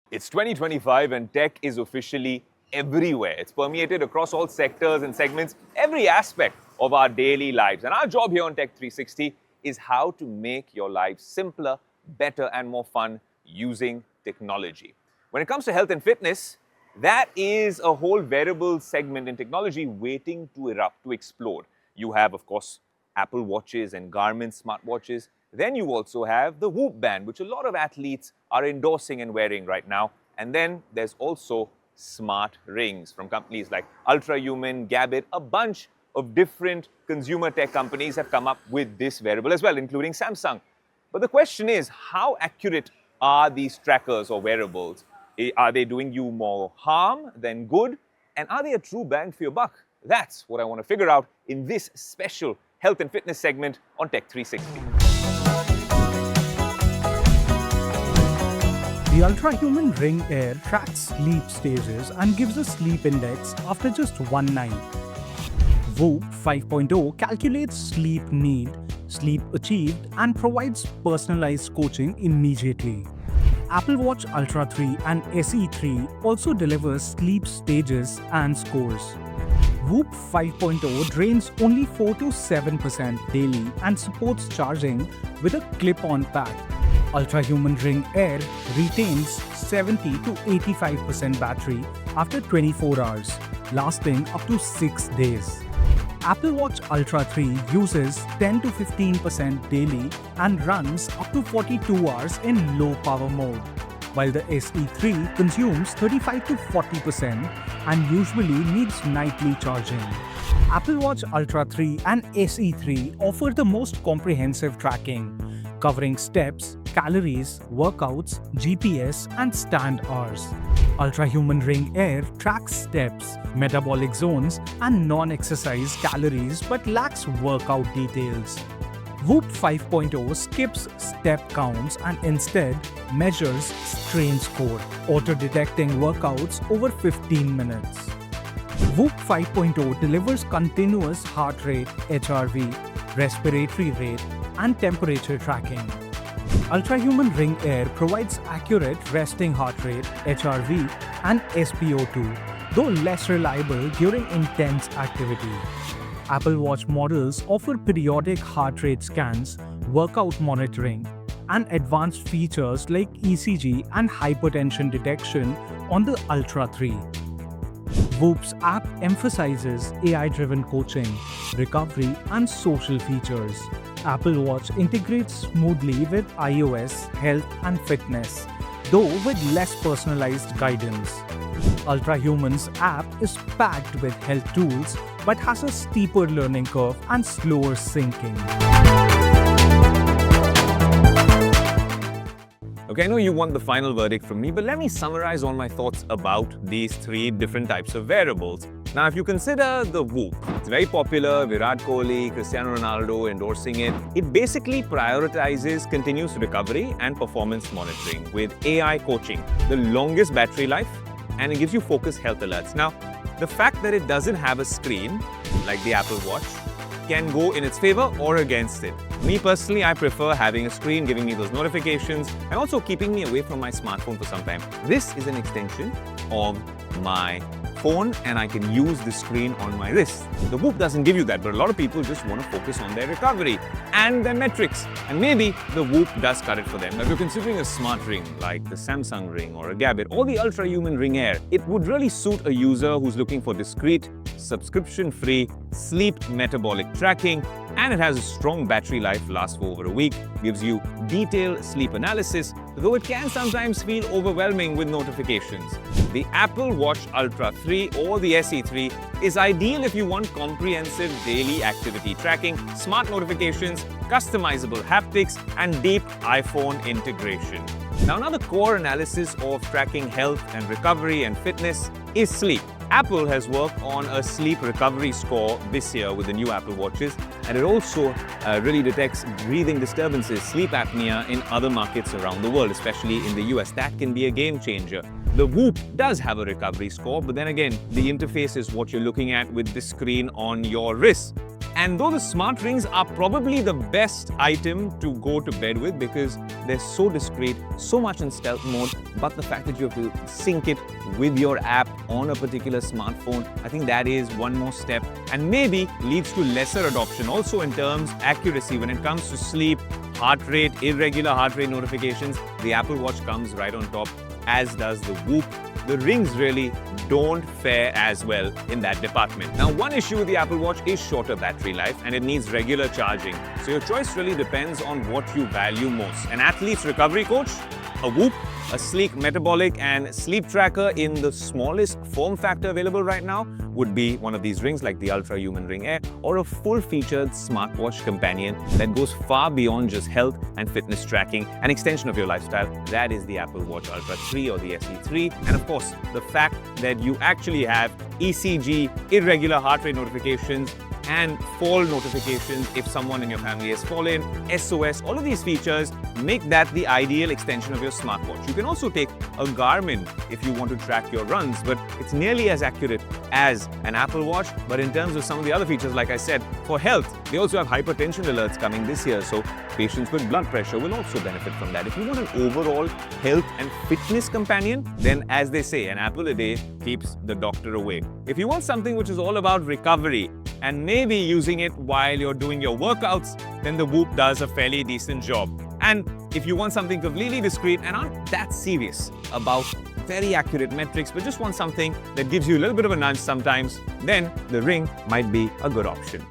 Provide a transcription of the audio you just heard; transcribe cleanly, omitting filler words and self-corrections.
It's 2025 and tech is officially everywhere. It's permeated across all sectors and segments, every aspect of our daily lives. And our job here on Tech 360 is how to make your life simpler, better, and more fun using technology. When it comes to health and fitness, that is a whole wearable segment in technology waiting to erupt, to explode. You have, of course, Apple Watches and Garmin smartwatches. Then you also have the Whoop band, which a lot of athletes are endorsing and wearing right now. And then there's also smart rings from companies like Ultrahuman, Gabit. A bunch of different consumer tech companies have come up with this wearable as well, including Samsung. But the question is, how accurate are these trackers or wearables? Are they doing you more harm than good? And are they a true bang for your buck? That's what I want to figure out in this special health and fitness segment on Tech 360. The Ultrahuman Ring Air tracks sleep stages and gives a sleep index after just one night. Whoop 5.0 calculates sleep need, sleep achieved, and provides personalized coaching immediately. Apple Watch Ultra 3 and SE3 also delivers sleep stages and scores. Whoop 5.0 drains only 4 to 7% daily and supports charging with a clip-on pad. Ultrahuman Ring Air retains 70 to 85% battery after 24 hours, lasting up to 6 days. Apple Watch Ultra 3 uses 10 to 15% daily and runs up to 42 hours in low power mode, while the SE3 consumes 35 to 40% and usually needs nightly charging. Apple Watch Ultra 3 and SE3 offer the most comprehensive tracking, covering steps, calories, workouts, GPS, and stand hours. Ultrahuman Ring Air tracks steps, metabolic zones, and non-exercise calories but lacks workout details. Whoop 5.0 skips step counts and instead measures strain score, auto-detecting workouts over 15 minutes. Whoop 5.0 delivers continuous heart rate (HRV), respiratory rate, and temperature tracking. Ultrahuman Ring Air provides accurate resting heart rate (HRV) and SpO2, though less reliable during intense activity. Apple Watch models offer periodic heart rate scans, workout monitoring, and advanced features like ECG and hypertension detection on the Ultra 3. Whoop's app emphasizes AI-driven coaching, recovery, and social features. Apple Watch integrates smoothly with iOS, health, and fitness, though with less personalized guidance. Ultrahuman's app is packed with health tools but has a steeper learning curve and slower syncing. Okay, I know you want the final verdict from me, but let me summarize all my thoughts about these three different types of wearables. Now, if you consider the Whoop, it's very popular, Virat Kohli, Cristiano Ronaldo endorsing it. It basically prioritizes continuous recovery and performance monitoring with AI coaching, the longest battery life, and it gives you focused health alerts. Now, the fact that it doesn't have a screen, like the Apple Watch, can go in its favor or against it. Me personally, I prefer having a screen giving me those notifications and also keeping me away from my smartphone for some time. This is an extension of my phone and I can use the screen on my wrist. The Whoop doesn't give you that, but a lot of people just want to focus on their recovery and their metrics. And maybe the Whoop does cut it for them. Now, if you're considering a smart ring like the Samsung Ring or a Gabit or the Ultrahuman Ring Air, it would really suit a user who's looking for discreet, subscription-free, sleep metabolic tracking, and it has a strong battery life, lasts for over a week, gives you detailed sleep analysis, though it can sometimes feel overwhelming with notifications. The Apple Watch Ultra 3 or the SE3 is ideal if you want comprehensive daily activity tracking, smart notifications, customizable haptics, and deep iPhone integration. Now, another core analysis of tracking health and recovery and fitness is sleep. Apple has worked on a sleep recovery score this year with the new Apple Watches, and it also really detects breathing disturbances, sleep apnea in other markets around the world, especially in the US. That can be a game changer. The Whoop does have a recovery score, but then again, the interface is what you're looking at with the screen on your wrist. And though the smart rings are probably the best item to go to bed with because they're so discreet, so much in stealth mode, but the fact that you have to sync it with your app on a particular smartphone, I think that is one more step and maybe leads to lesser adoption also in terms of accuracy when it comes to sleep, heart rate, irregular heart rate notifications. The Apple Watch comes right on top, as does the Whoop. The rings really don't fare as well in that department. Now, one issue with the Apple Watch is shorter battery life and it needs regular charging. So your choice really depends on what you value most. An athlete's recovery coach, a Whoop, a sleek metabolic and sleep tracker in the smallest form factor available right now would be one of these rings like the Ultrahuman Ring Air, or a full-featured smartwatch companion that goes far beyond just health and fitness tracking, an extension of your lifestyle. That is the Apple Watch Ultra 3 or the SE3. And of course, the fact that you actually have ECG, irregular heart rate notifications, and fall notifications if someone in your family has fallen, SOS, all of these features make that the ideal extension of your smartwatch. You can also take a Garmin if you want to track your runs, but it's nearly as accurate as an Apple Watch. But in terms of some of the other features, like I said, for health, they also have hypertension alerts coming this year, so patients with blood pressure will also benefit from that. If you want an overall health and fitness companion, then as they say, an apple a day keeps the doctor away. If you want something which is all about recovery, and maybe using it while you're doing your workouts, then the Whoop does a fairly decent job. And if you want something completely discreet and aren't that serious about very accurate metrics, but just want something that gives you a little bit of a nudge sometimes, then the Ring might be a good option.